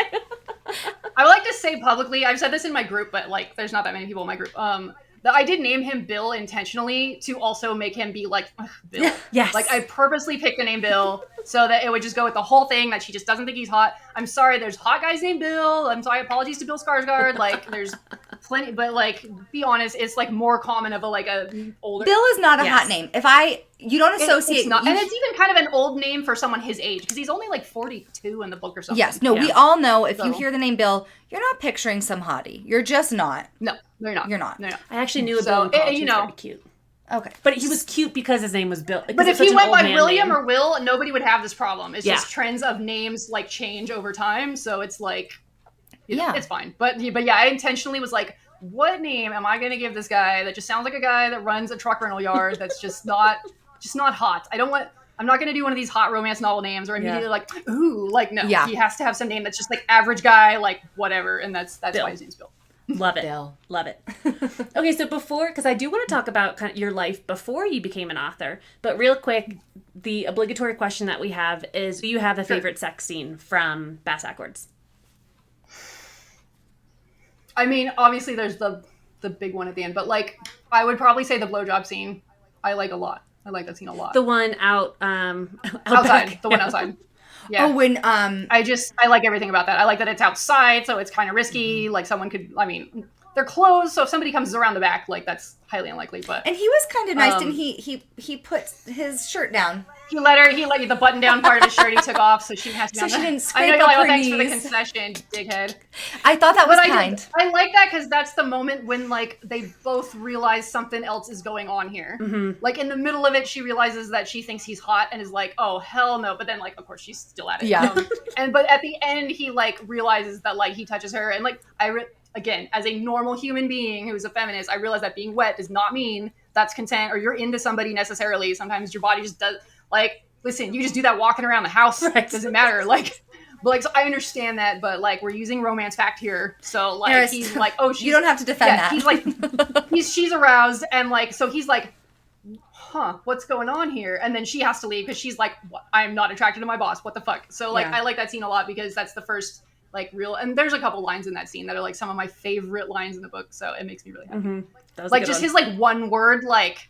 I would like to say publicly, I've said this in my group, but like there's not that many people in my group, that I did name him Bill intentionally to also make him be like, ugh, Bill. Yes. Like I purposely picked the name Bill so that it would just go with the whole thing that she just doesn't think he's hot. I'm sorry, there's hot guys named Bill. I'm sorry, apologies to Bill Skarsgård. Like there's plenty, but like be honest, it's like more common of a older. Bill is not a Yes. hot name. You don't associate. It's not, you and it's even kind of an old name for someone his age because he's only like 42 in the book or something. Yes. No, Yeah. we all know if you So- hear the name Bill, you're not picturing some hottie. You're just not. No, they're not. You're not. They're not. I actually knew a So, Bill in college. you He was know. very cute. Okay. But he was cute because his name was Bill. But if he went by William or Will, nobody would have this problem. It's Yeah. just trends of names like change over time, so it's like, you know, Yeah. it's fine. But yeah, I intentionally was like, what name am I going to give this guy that just sounds like a guy that runs a truck rental yard that's just not hot? I'm not going to do one of these hot romance novel names or immediately like, ooh, like no. Yeah. He has to have some name that's just like average guy, like whatever, and that's Bill. why his name's Bill. Love it. Bill. Love it. Okay, so because I do want to talk about kind of your life before you became an author, but real quick, the obligatory question that we have is, do you have a favorite sex scene from Bass Ackwards? I mean, obviously there's the big one at the end, but like I would probably say the blowjob scene I like a lot. I like that scene a lot. The one out outside, back. the one outside. Yeah. Oh, when I like everything about that. I like that it's outside, so it's kind of risky. Like someone could, I mean, they're closed, so if somebody comes around the back, like that's highly unlikely. But and he was kind of nice, and he put his shirt down. he let the button down part of his shirt he took off, so she has to. So she didn't I scrape know you're up like, her oh, thanks for the knees. concession, dickhead. I thought that was But kind. I like that because that's the moment when like they both realize something else is going on here. Mm-hmm. Like in the middle of it, she realizes that she thinks he's hot and is like, "Oh hell no!" But then like, of course, she's still at it. Yeah. But at the end, he like realizes that like he touches her, and like again, as a normal human being who's a feminist, I realize that being wet does not mean that's consent or you're into somebody necessarily. Sometimes your body just does like. Listen, you just do that walking around the house. Right. Doesn't matter. Like. But like, so I understand that, but like, we're using romance fact here, so like, Eris, he's like, oh, she's, you don't have to defend that. He's like, she's aroused, and like, so he's like, huh, what's going on here? And then she has to leave because she's like, I'm not attracted to my boss. What the fuck? So like, Yeah. I like that scene a lot because that's the first like real, and there's a couple lines in that scene that are like some of my favorite lines in the book, so it makes me really happy. Mm-hmm. That was a Like good just one. his like one word, like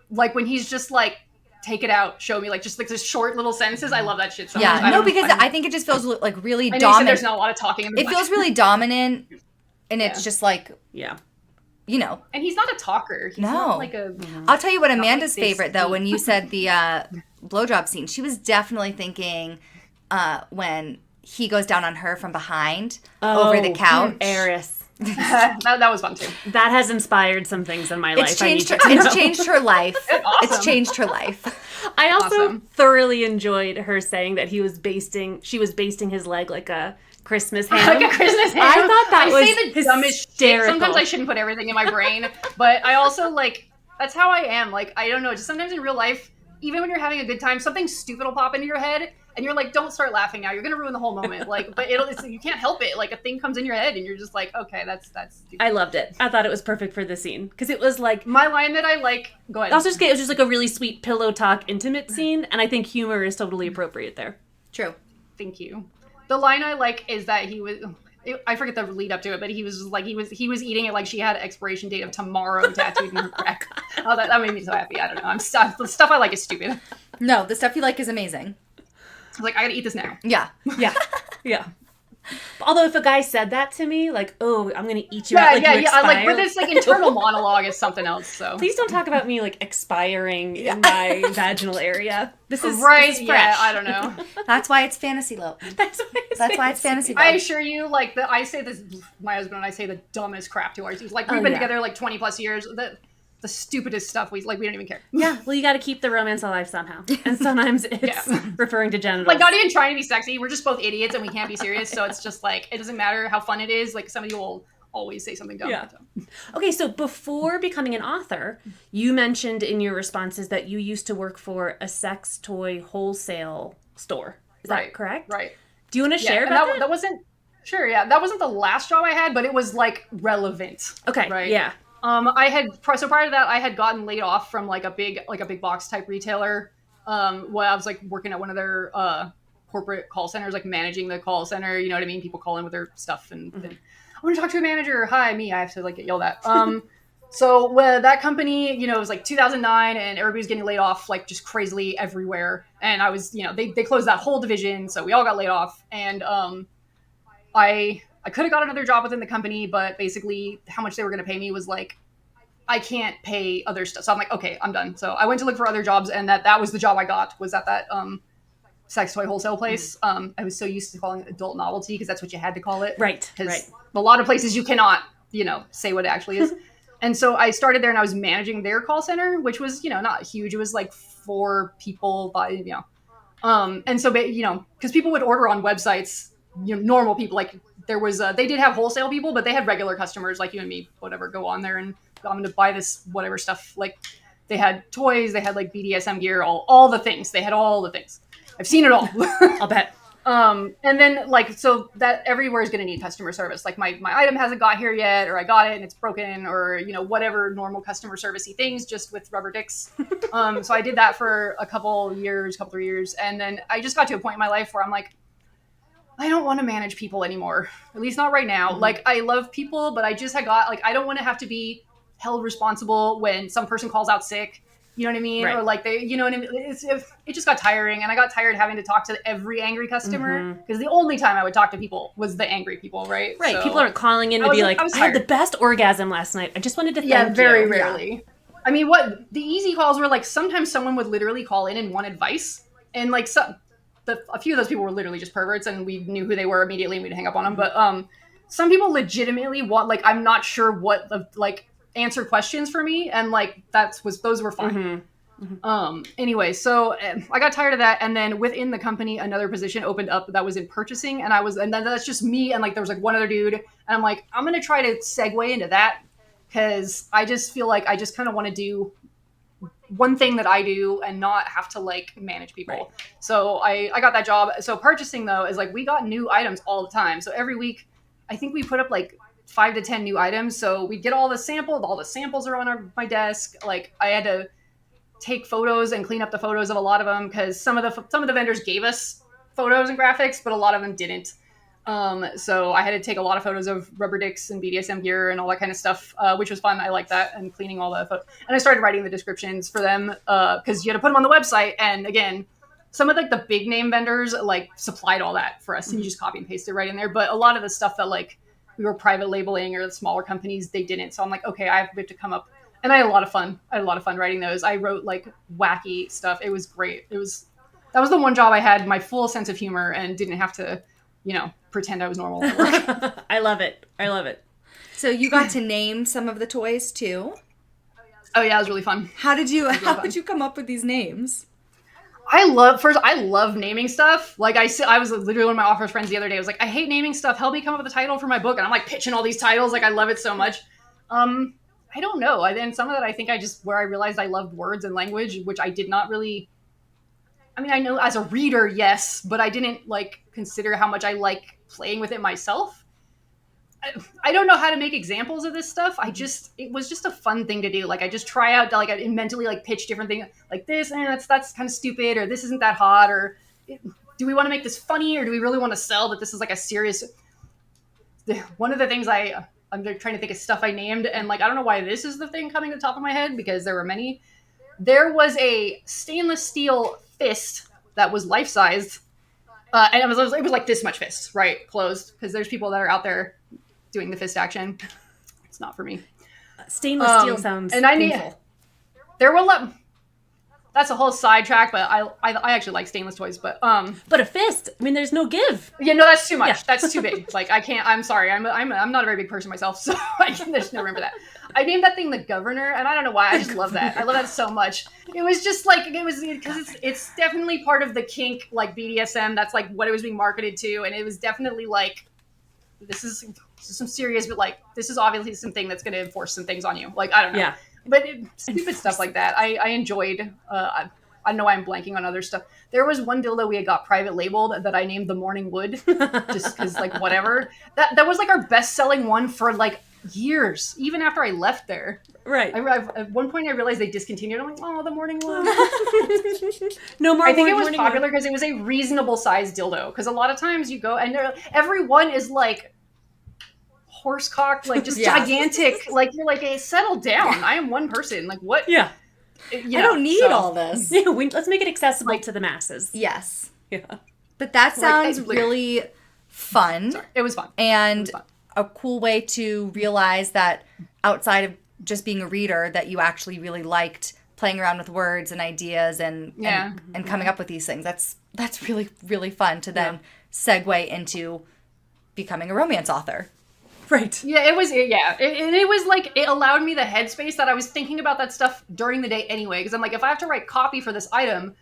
when he's just like. Take it out, show me, like just like this short little sentences. I love that shit so much. Yeah, no, because I I think it just feels like really know you said dominant. there's not a lot of talking in the It book. feels really dominant, and it's Yeah. just like, Yeah. you know. And he's not a talker. He's No. not like a. I'll tell you what Not Amanda's like this favorite though. deep. When you said the blowjob scene, she was definitely thinking when he goes down on her from behind over the couch. Eris. that was fun too. That has inspired some things in my life. It's I need changed. you Her, to know. it's changed her life. Awesome. It's changed her life. I also Awesome. thoroughly enjoyed her saying that she was basting his leg like a Christmas ham. Like a Christmas ham. I thought that I was say the dumbest shit. hysterical. Sometimes I shouldn't put everything in my brain, but I also like that's how I am. Like I don't know. Just sometimes in real life, even when you're having a good time, something stupid will pop into your head, and you're like, "Don't start laughing now. You're gonna ruin the whole moment." Like, but you can't help it. Like a thing comes in your head, and you're just like, "Okay, that's stupid." I loved it. I thought it was perfect for the scene because it was like. My line that I like. Go ahead. It was just like a really sweet pillow talk, intimate scene, and I think humor is totally appropriate there. True. Thank you. The line I like is that he was. I forget the lead up to it, but he was just like he was eating it like she had expiration date of tomorrow tattooed in her crack. Oh, that made me so happy. I don't know. The stuff I like is stupid. No, the stuff you like is amazing. I was like, I gotta eat this now. Yeah. Yeah, yeah. Although if a guy said that to me, like, oh, I'm going to eat you out, like you expire. Like, but this like internal monologue is something else. So please don't talk about me like expiring in my vaginal area. This is right. This is yeah, fresh. I don't know. That's why it's fantasy lope. That's why it's fantasy I lope. assure you, like I say this, my husband and I say the dumbest crap to our teams. Like we've been together like 20 plus years. The stupidest stuff we don't even care. Yeah, well, you got to keep the romance alive somehow, and sometimes it's referring to genitals. Like not even trying to be sexy. We're just both idiots and we can't be serious. So it's just like it doesn't matter how fun it is. Like somebody will always say something dumb. Yeah. Okay, so before becoming an author, you mentioned in your responses that you used to work for a sex toy wholesale store. Is that correct? Right. Do you want to share about that? That wasn't sure. Yeah, that wasn't the last job I had, but it was like relevant. Okay. Right. Yeah. I had so prior to that, I had gotten laid off from like a big box type retailer. While I was like working at one of their corporate call centers, like managing the call center. You know what I mean? People call in with their stuff, and I want to talk to a manager. Hi, me. I have to like get yelled at. So that company, you know, it was like 2009, and everybody was getting laid off like just crazily everywhere. And I was, you know, they closed that whole division, so we all got laid off. And I could have got another job within the company, but basically how much they were going to pay me was like, I can't pay other stuff. So I'm like, okay, I'm done. So I went to look for other jobs, and that was the job I got, was at that sex toy wholesale place. I was so used to calling it adult novelty because that's what you had to call it. Right. Because a lot of places you cannot, you know, say what it actually is. And so I started there and I was managing their call center, which was, you know, not huge. It was like 4 people, but, you know. And so, you know, because people would order on websites, you know, normal people, like there was, they did have wholesale people, but they had regular customers like you and me, whatever, go on there and I'm going to buy this, whatever stuff. Like they had toys, they had like BDSM gear, all the things. They had all the things. I've seen it all. I'll bet. And then like, so that everywhere is going to need customer service. Like my item hasn't got here yet, or I got it and it's broken, or, you know, whatever normal customer servicey things, just with rubber dicks. So I did that for a couple 3 years. And then I just got to a point in my life where I'm like, I don't want to manage people anymore. At least not right now. Like I love people, but I just had got like, I don't want to have to be held responsible when some person calls out sick. You know what I mean? Right. Or like they, you know what I mean? It just got tiring, and I got tired having to talk to every angry customer because the only time I would talk to people was the angry people, right? Right. So People are calling in to be like, I had the best orgasm last night. I just wanted to thank you. Yeah, very rarely. I mean, what the easy calls were like, sometimes someone would literally call in and want advice, and like a few of those people were literally just perverts, and we knew who they were immediately, and we'd hang up on them. But some people legitimately want, like, I'm not sure what the like answer questions for me, and like those were fine. Anyway, so I got tired of that, and then within the company another position opened up that was in purchasing, and then that's just me, and like there was like one other dude, and I'm like, I'm gonna try to segue into that because I just feel like I just kind of want to do one thing that I do and not have to like manage people. Right. So I got that job. So purchasing though is like, we got new items all the time. So every week I think we put up like 5 to 10 new items. So we get all the samples are on my desk. Like I had to take photos and clean up the photos of a lot of them because some of the vendors gave us photos and graphics, but a lot of them didn't. So I had to take a lot of photos of rubber dicks and BDSM gear and all that kind of stuff, which was fun. I like that, and cleaning all the photos. And I started writing the descriptions for them because you had to put them on the website. And again, some of like the big name vendors like supplied all that for us, and you just copy and paste it right in there. But a lot of the stuff that like we were private labeling or the smaller companies, they didn't. So I'm like, okay, I have to come up. And I had a lot of fun. Writing those. I wrote like wacky stuff. It was great. That was the one job I had my full sense of humor and didn't have to, you know, pretend I was normal at work. I love it. So you got to name some of the toys too? Oh yeah, it was really fun. How did you come up with these names? I love naming stuff. Like I was literally one of my office friends the other day. I was like, I hate naming stuff. Help me come up with a title for my book. And I'm like pitching all these titles. Like I love it so much. I don't know. And some of that I think where I realized I loved words and language, which I did not really. I mean, I know as a reader, yes, but I didn't like consider how much I like playing with it myself. I don't know how to make examples of this stuff. It was just a fun thing to do. Like I just try out, like I mentally like pitch different things like this, and that's kind of stupid, or this isn't that hot, or do we want to make this funny, or do we really want to sell that this is like a serious. One of the things I'm trying to think of stuff I named, and like I don't know why this is the thing coming to the top of my head because there were many. There was a stainless steel fist that was life-sized, And it was like this much fist, right? Closed. Because there's people that are out there doing the fist action. It's not for me. Stainless steel sounds and painful. There were that's a whole sidetrack, but I actually like stainless toys, but a fist, I mean, there's no give. Yeah, no, that's too much. Yeah. That's too big. Like, I can't. I'm sorry. I'm not a very big person myself, so there's no room for that. I named that thing the Governor, and I don't know why. I just love that. I love that so much. It was just like because it's definitely part of the kink like BDSM. That's like what it was being marketed to, and it was definitely like this is some serious, but like this is obviously something that's going to enforce some things on you. Like, I don't know. Yeah. But stupid stuff like that, I enjoyed. I know I'm blanking on other stuff. There was one dildo we had got private labeled that I named the Morning Wood, just because, like, whatever. That was, like, our best-selling one for, like, years, even after I left there. Right. At one point, I realized they discontinued. I'm like, oh, the Morning Wood. No more. I think it was popular because it was a reasonable-sized dildo. Because a lot of times you go, and every one is, like, horsecock, like just gigantic. Like you're like, hey, settle down. I am one person. Like what? Yeah. I don't need all this. Yeah, let's make it accessible to the masses. Yes. Yeah. But that sounds really fun. Sorry. It was fun. And a cool way to realize that outside of just being a reader, that you actually really liked playing around with words and ideas and coming up with these things. That's really, really fun to then segue into becoming a romance author. Right. Yeah, it was, it was like, it allowed me the headspace that I was thinking about that stuff during the day anyway. Because I'm like, if I have to write copy for this item,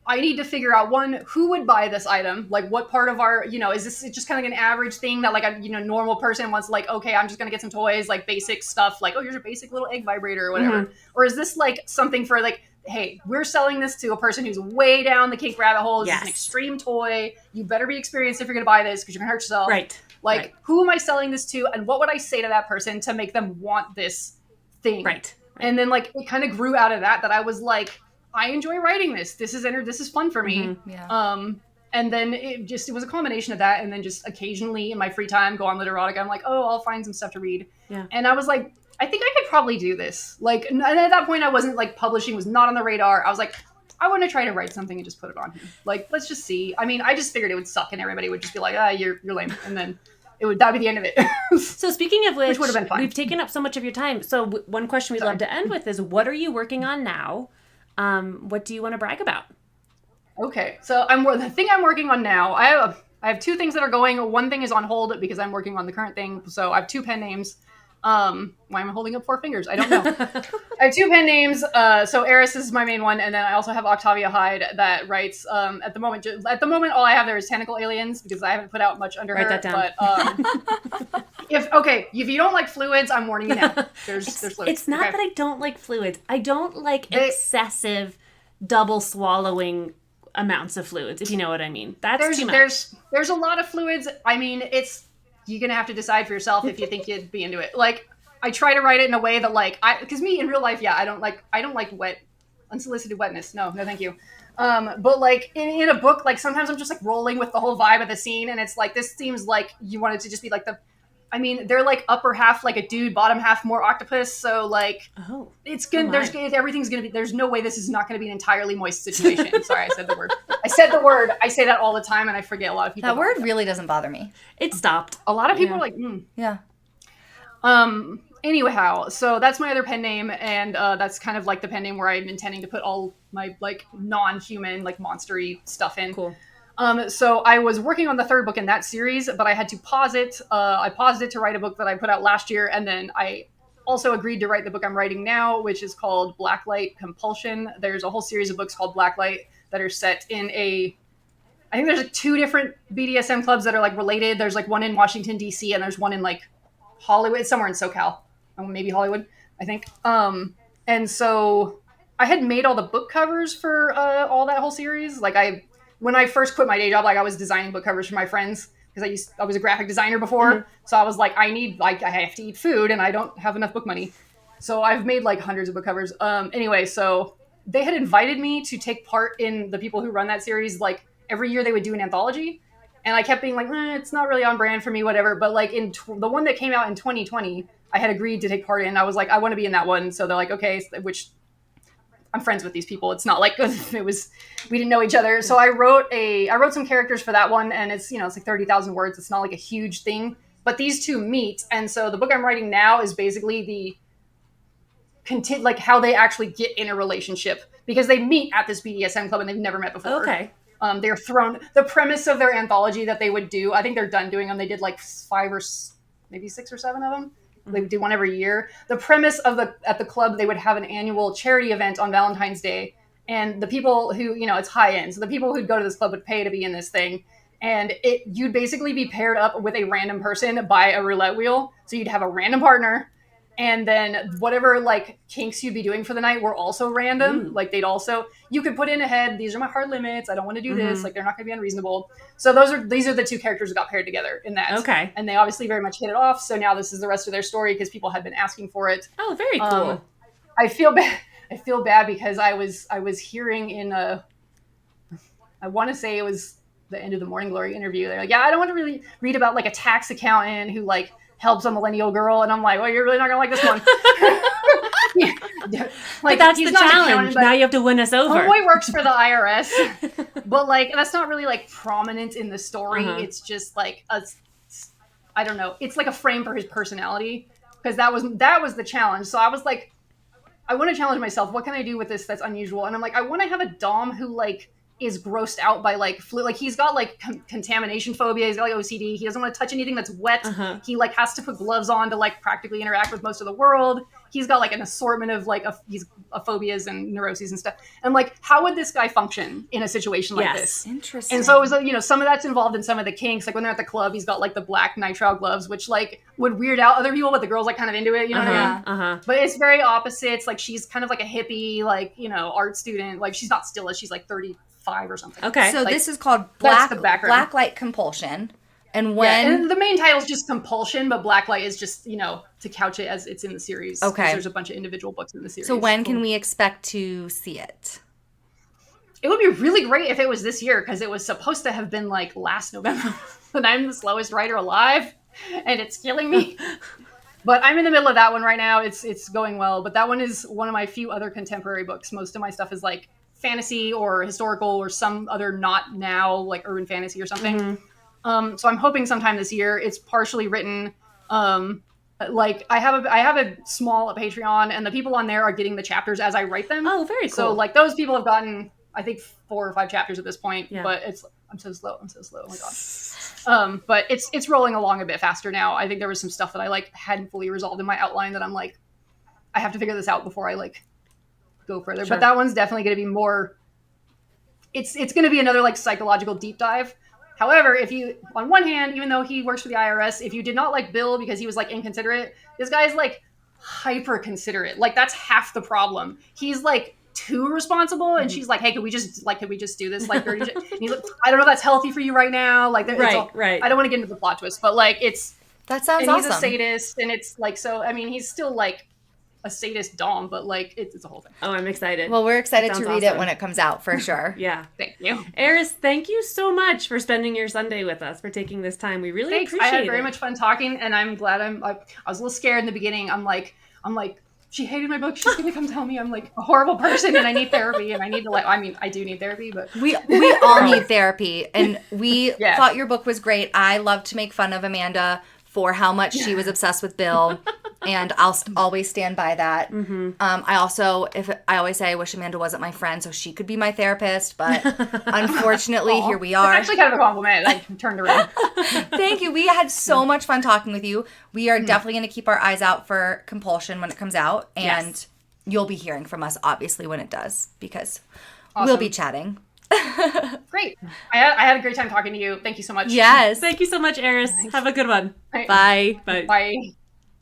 I need to figure out, one, who would buy this item? Like, what part of our, is this just kind of like an average thing that, like, a, normal person wants, like, okay, I'm just going to get some toys, like, basic stuff, like, oh, here's a basic little egg vibrator or whatever. Mm-hmm. Or is this, like, something for, like, hey, we're selling this to a person who's way down the kink rabbit hole. This is an extreme toy. You better be experienced if you're going to buy this because you're going to hurt yourself. Right. Like, who am I selling this to? And what would I say to that person to make them want this thing? Right. And then, like, it kind of grew out of that I was like, I enjoy writing this. This is fun for me. Mm-hmm. Yeah. And then it was a combination of that. And then just occasionally in my free time, go on Literotica. I'm like, oh, I'll find some stuff to read. Yeah. And I was like, I think I could probably do this. Like, and at that point, I wasn't like publishing was not on the radar. I was like, I want to try to write something and just put it on here. Like, let's just see. I mean, I just figured it would suck and everybody would just be like, you're lame. And then that'd be the end of it. So speaking of which would have been fun. We've taken up so much of your time. So one question we'd love to end with is, what are you working on now? What do you want to brag about? Okay. So the thing I'm working on now, I have two things that are going. One thing is on hold because I'm working on the current thing. So I have two pen names. Why am I holding up four fingers? I don't know. I have two pen names. So Eris is my main one, and then I also have Octavia Hyde that writes. At the moment, all I have there is Tentacle Aliens because I haven't put out much under her. Write that down. But if you don't like fluids, I'm warning you now. There's fluids. It's not that I don't like fluids. I don't like excessive double swallowing amounts of fluids. If you know what I mean. That's too much. There's a lot of fluids. I mean, you're going to have to decide for yourself if you think you'd be into it. Like, I try to write it in a way that, like, because me in real life, I don't like wet, unsolicited wetness. No, thank you. But, like, in a book, like, sometimes I'm just, like, rolling with the whole vibe of the scene, and it's, like, this seems like you want it to just be, like, they're, like, upper half, like, a dude, bottom half more octopus, so, like, it's good. Everything's going to be, there's no way this is not going to be an entirely moist situation. Sorry, I said the word. I say that all the time, and I forget a lot of people. That word really doesn't bother me. It stopped. A lot of people are like, Yeah. Anyhow, so that's my other pen name, and that's kind of like the pen name where I'm intending to put all my, like, non-human, like, monster-y stuff in. Cool. So I was working on the third book in that series, but I had to pause it. I paused it to write a book that I put out last year, and then I also agreed to write the book I'm writing now, which is called Blacklight Compulsion. There's a whole series of books called Blacklight that are set in I think there's like two different BDSM clubs that are like related. There's like one in Washington, D.C., and there's one in like Hollywood, somewhere in SoCal, maybe Hollywood, I think. And so I had made all the book covers for all that whole series. Like when I first quit my day job, like I was designing book covers for my friends because I was a graphic designer before. Mm-hmm. So I was like, I have to eat food and I don't have enough book money. So I've made like hundreds of book covers. Anyway, so they had invited me to take part in the people who run that series. Like every year they would do an anthology. And I kept being like, it's not really on brand for me, whatever. But like in the one that came out in 2020, I had agreed to take part in. I was like, I want to be in that one. So they're like, okay, which I'm friends with these people. It's not like we didn't know each other. So I wrote some characters for that one, and it's, it's like 30,000 words. It's not like a huge thing, but these two meet. And so the book I'm writing now is basically like how they actually get in a relationship, because they meet at this BDSM club and they've never met before. Okay. They're thrown, the premise of their anthology that they would do, I think they're done doing them. They did like 5 or maybe 6 or 7 of them. They would do one every year. The premise at the club, they would have an annual charity event on Valentine's Day. And the people who, it's high end. So the people who'd go to this club would pay to be in this thing. And you'd basically be paired up with a random person by a roulette wheel. So you'd have a random partner. And then whatever like kinks you'd be doing for the night were also random. Like you could put in ahead, these are my hard limits. I don't want to do this. Like they're not going to be unreasonable. So these are the two characters who got paired together in that. Okay. And they obviously very much hit it off. So now this is the rest of their story because people had been asking for it. Oh, very cool. I feel bad because I was hearing in I want to say it was the End of the Morning Glory interview. They're like, yeah, I don't want to really read about like a tax accountant who like helps a millennial girl, and I'm like, well, you're really not gonna like this one. But that's the challenge. Now you have to win us over. Homeboy works for the IRS, but like that's not really like prominent in the story. It's just like I don't know. It's like a frame for his personality, because that was the challenge. So I was like, I want to challenge myself. What can I do with this that's unusual? And I'm like, I want to have a dom who like is grossed out by like flu. Like he's got like contamination phobia. He's got like OCD. He doesn't want to touch anything that's wet. He like has to put gloves on to like practically interact with most of the world. He's got like an assortment of like phobias and neuroses and stuff. And like, how would this guy function in a situation like this? Interesting. And so it was, some of that's involved in some of the kinks. Like when they're at the club, he's got like the black nitrile gloves, which like would weird out other people, but the girl's like kind of into it. You know what I mean? But it's very opposites. Like she's kind of like a hippie, like, art student. Like she's not still, she's like 35 or something. Okay. So like, this is called Blacklight Compulsion. And and the main title is just Compulsion, but Blacklight is just, to couch it as it's in the series. Okay. There's a bunch of individual books in the series. So when can we expect to see it? It would be really great if it was this year, because it was supposed to have been like last November. And I'm the slowest writer alive, and it's killing me. But I'm in the middle of that one right now. It's going well. But that one is one of my few other contemporary books. Most of my stuff is like fantasy or historical or some other not now, like urban fantasy or something. So I'm hoping sometime this year. It's partially written. Like I have a small Patreon, and the people on there are getting the chapters as I write them. Oh, very cool. So like those people have gotten, I think, 4 or 5 chapters at this point. Yeah. But I'm so slow. Oh my god. But it's rolling along a bit faster now. I think there was some stuff that I like hadn't fully resolved in my outline that I'm like, I have to figure this out before I like go further. Sure. But that one's definitely going to be more. It's going to be another like psychological deep dive. However, if you, on one hand, even though he works for the IRS, if you did not like Bill because he was like inconsiderate, this guy's like hyper considerate. Like that's half the problem. He's like too responsible, and she's like, "Hey, could we just do this?" Like, and he's like, "I don't know if that's healthy for you right now." Like, right. I don't want to get into the plot twist, but like, that sounds and awesome. He's a sadist, and it's like, so I mean, he's still like a sadist dom, but like it's a whole thing. Oh, I'm excited. Well, we're excited to read it when it comes out for sure. Yeah. Thank you. Eris, thank you so much for spending your Sunday with us, for taking this time. We really appreciate it. I had very much fun talking, and I'm glad I was a little scared in the beginning. I'm like, she hated my book. She's going to come tell me I'm like a horrible person and I need therapy, and I need to I do need therapy, but we all need therapy, and we thought your book was great. I love to make fun of Amanda for how much she was obsessed with Bill, and I'll always stand by that. I always say I wish Amanda wasn't my friend so she could be my therapist, but unfortunately here we are. It's actually kind of a compliment. I turned around. Thank you. We had so much fun talking with you. We are definitely going to keep our eyes out for Compulsion when it comes out, and you'll be hearing from us obviously when it does, because we'll be chatting. Great. I had a great time talking to you. Thank you so much. Yes. Thank you so much, Eris. Have a good one. Right. Bye. Bye.